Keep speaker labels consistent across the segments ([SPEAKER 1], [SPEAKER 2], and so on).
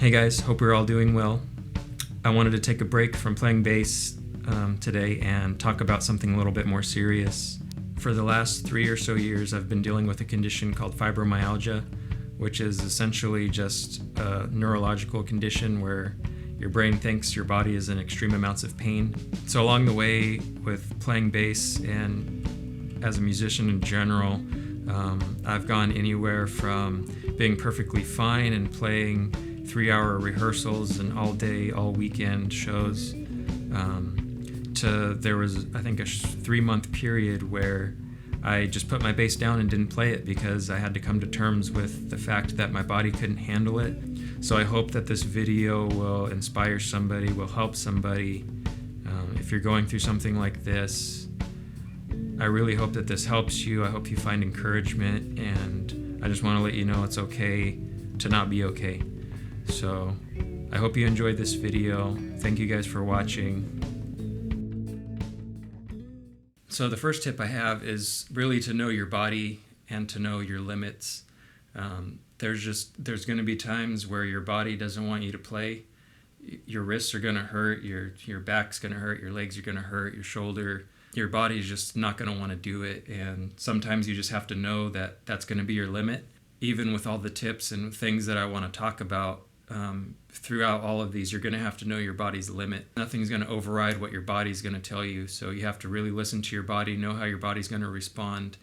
[SPEAKER 1] Hey guys, hope you're all doing well. I wanted to take a break from playing bass today and talk about something a little bit more serious. For the last 3 or so years, I've been dealing with a condition called fibromyalgia, which is essentially just a neurological condition where your brain thinks your body is in extreme amounts of pain. So along the way with playing bass and as a musician in general, I've gone anywhere from being perfectly fine and playing 3-hour rehearsals and all day, all weekend shows, to there was, I think, a 3-month period where I just put my bass down and didn't play it because I had to come to terms with the fact that my body couldn't handle it. So I hope that this video will inspire somebody, will help somebody. If you're going through something like this, I really hope that this helps you. I hope you find encouragement, and I just want to let you know it's okay to not be okay. So I hope you enjoyed this video. Thank you guys for watching. So the first tip I have is really to know your body and to know your limits. There's going to be times where your body doesn't want you to play. Your wrists are going to hurt, your back's going to hurt, your legs are going to hurt, your shoulder. Your body's just not going to want to do it, and sometimes you just have to know that that's going to be your limit. Even with all the tips and things that I want to talk about, throughout all of these, you're going to have to know your body's limit. Nothing's going to override what your body's going to tell you, so you have to really listen to your body, know how your body's going to respond,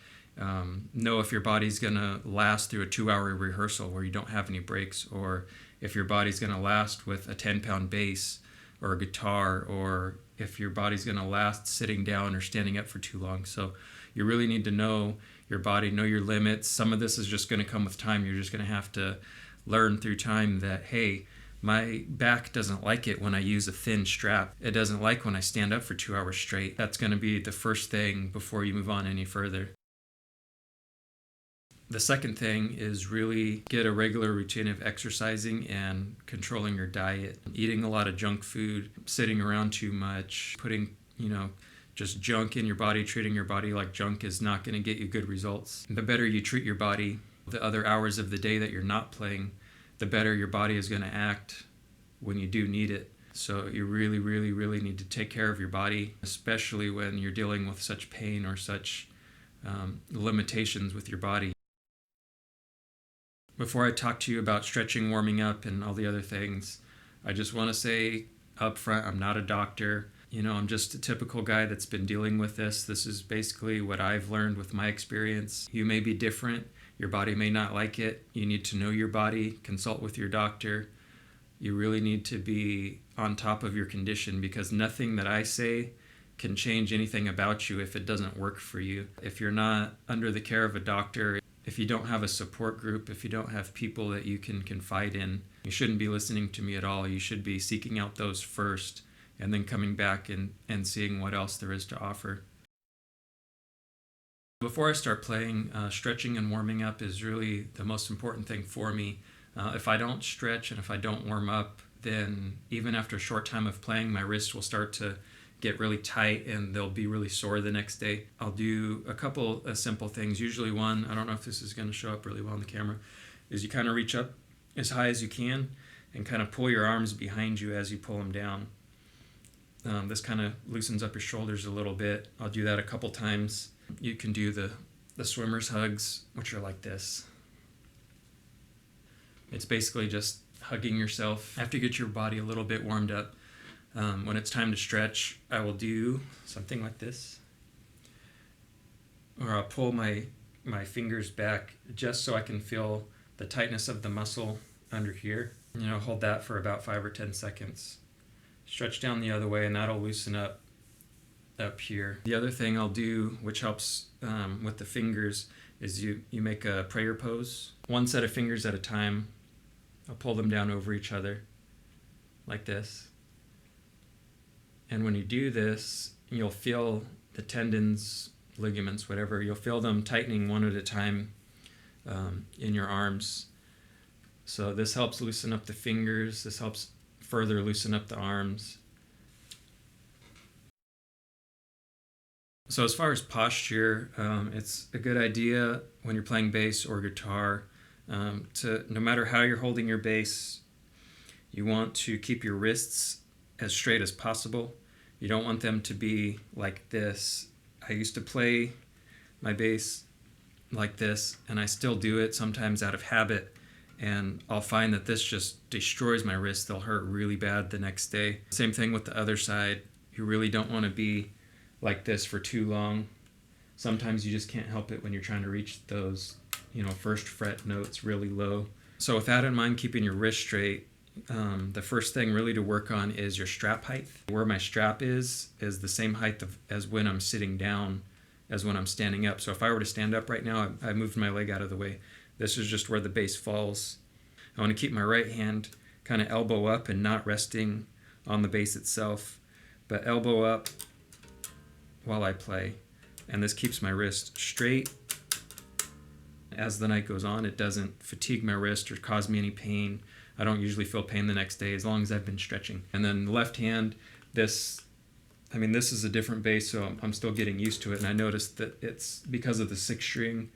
[SPEAKER 1] know if your body's going to last through a 2-hour rehearsal where you don't have any breaks, or if your body's going to last with a 10-pound bass or a guitar, or if your body's going to last sitting down or standing up for too long. So you really need to know your body, know your limits. Some of this is just going to come with time. You're just going to have to learn through time that, hey, my back doesn't like it when I use a thin strap. It doesn't like when I stand up for 2 hours straight. That's going to be the first thing before you move on any further. The second thing is really get a regular routine of exercising and controlling your diet. Eating a lot of junk food, sitting around too much, putting, just junk in your body, treating your body like junk is not going to get you good results. The better you treat your body, the other hours of the day that you're not playing, the better your body is going to act when you do need it. So you really, really, really need to take care of your body, especially when you're dealing with such pain or such limitations with your body. Before I talk to you about stretching, warming up, and all the other things, I just want to say up front, I'm not a doctor. I'm just a typical guy that's been dealing with this. This is basically what I've learned with my experience. You may be different. Your body may not like it. You need to know your body, consult with your doctor. You really need to be on top of your condition, because nothing that I say can change anything about you if it doesn't work for you. If you're not under the care of a doctor, if you don't have a support group, if you don't have people that you can confide in, you shouldn't be listening to me at all. You should be seeking out those first and then coming back and seeing what else there is to offer. Before I start playing, stretching and warming up is really the most important thing for me. If I don't stretch and if I don't warm up, then even after a short time of playing, my wrists will start to get really tight and they'll be really sore the next day. I'll do a couple of simple things. Usually one, I don't know if this is going to show up really well on the camera, is you kind of reach up as high as you can and kind of pull your arms behind you as you pull them down. This kind of loosens up your shoulders a little bit. I'll do that a couple times. You can do the swimmer's hugs, which are like this. It's basically just hugging yourself after you get your body a little bit warmed up. When it's time to stretch, I will do something like this. Or I'll pull my fingers back just so I can feel the tightness of the muscle under here. Hold that for about 5 or 10 seconds. Stretch down the other way, and that'll loosen up here. The other thing I'll do, which helps with the fingers, is you make a prayer pose. One set of fingers at a time. I'll pull them down over each other like this. And when you do this, you'll feel the tendons, ligaments, whatever, you'll feel them tightening one at a time in your arms. So this helps loosen up the fingers. This helps further loosen up the arms. So as far as posture, it's a good idea when you're playing bass or guitar to, no matter how you're holding your bass, You want to keep your wrists as straight as possible. You don't want them to be like this. I used to play my bass like this, and I still do it sometimes out of habit, and I'll find that this just destroys my wrists. They'll hurt really bad the next day. Same thing with the other side. You really don't want to be like this for too long. Sometimes you just can't help it when you're trying to reach those, first fret notes really low. So with that in mind, keeping your wrist straight, the first thing really to work on is your strap height. Where my strap is the same height as when I'm sitting down as when I'm standing up. So if I were to stand up right now, I moved my leg out of the way. This is just where the bass falls. I want to keep my right hand kind of elbow up and not resting on the bass itself, but elbow up while I play. And this keeps my wrist straight. As the night goes on, it doesn't fatigue my wrist or cause me any pain. I don't usually feel pain the next day as long as I've been stretching. And then left hand, this is a different bass, so I'm still getting used to it. And I noticed that it's because of the 6 string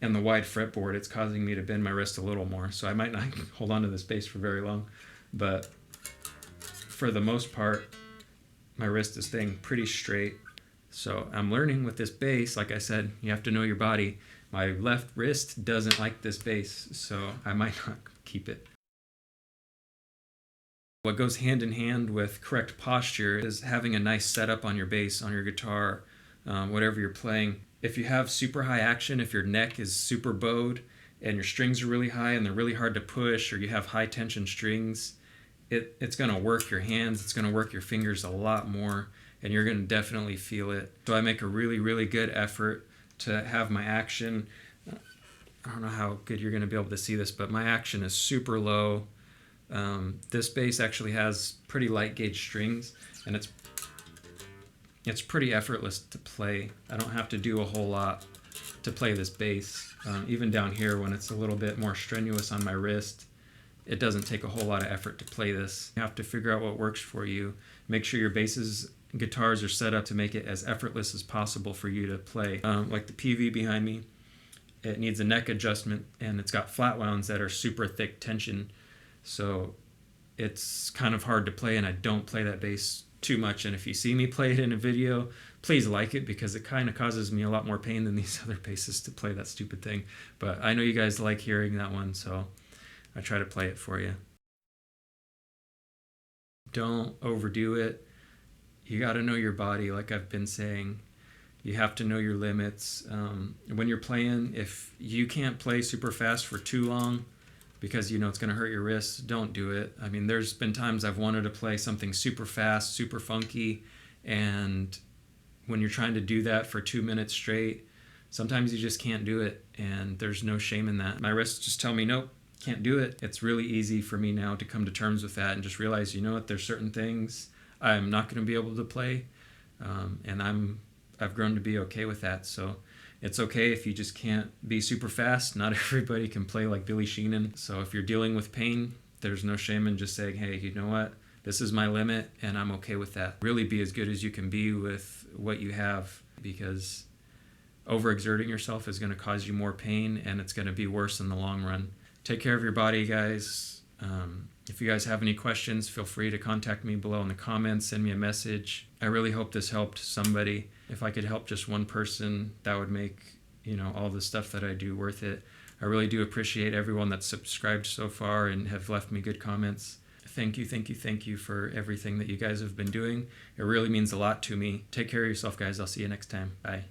[SPEAKER 1] and the wide fretboard, it's causing me to bend my wrist a little more. So I might not hold on to this bass for very long, but for the most part, my wrist is staying pretty straight. So I'm learning with this bass. Like I said, you have to know your body. My left wrist doesn't like this bass, so I might not keep it. What goes hand in hand with correct posture is having a nice setup on your bass, on your guitar, whatever you're playing. If you have super high action, if your neck is super bowed and your strings are really high and they're really hard to push, or you have high tension strings, it's going to work your hands, it's going to work your fingers a lot more, and you're going to definitely feel it. So I make a really, really good effort to have my action. I don't know how good you're going to be able to see this, but my action is super low. This bass actually has pretty light gauge strings, and it's pretty effortless to play. I don't have to do a whole lot to play this bass. Even down here when it's a little bit more strenuous on my wrist, it doesn't take a whole lot of effort to play this. You have to figure out what works for you. Make sure your basses and guitars are set up to make it as effortless as possible for you to play. Like the PV behind me, it needs a neck adjustment, and it's got flat wounds that are super thick tension. So it's kind of hard to play, and I don't play that bass too much. And if you see me play it in a video, please like it, because it kind of causes me a lot more pain than these other basses to play that stupid thing. But I know you guys like hearing that one, so I try to play it for you. Don't overdo it. You got to know your body, like I've been saying. You have to know your limits. When you're playing, if you can't play super fast for too long, because it's going to hurt your wrists, don't do it. I mean, there's been times I've wanted to play something super fast, super funky, and when you're trying to do that for 2 minutes straight, sometimes you just can't do it, and there's no shame in that. My wrists just tell me, nope, can't do it. It's really easy for me now to come to terms with that and just realize, there's certain things I'm not going to be able to play, and I've grown to be okay with that. So it's okay if you just can't be super fast. Not everybody can play like Billy Sheehan. So if you're dealing with pain, there's no shame in just saying, hey, you know what? This is my limit, and I'm okay with that. Really be as good as you can be with what you have, because overexerting yourself is going to cause you more pain, and it's going to be worse in the long run. Take care of your body, guys. If you guys have any questions, feel free to contact me below in the comments, send me a message. I really hope this helped somebody. If I could help just one person, that would make, all the stuff that I do worth it. I really do appreciate everyone that's subscribed so far and have left me good comments. Thank you for everything that you guys have been doing. It really means a lot to me. Take care of yourself, guys. I'll see you next time. Bye.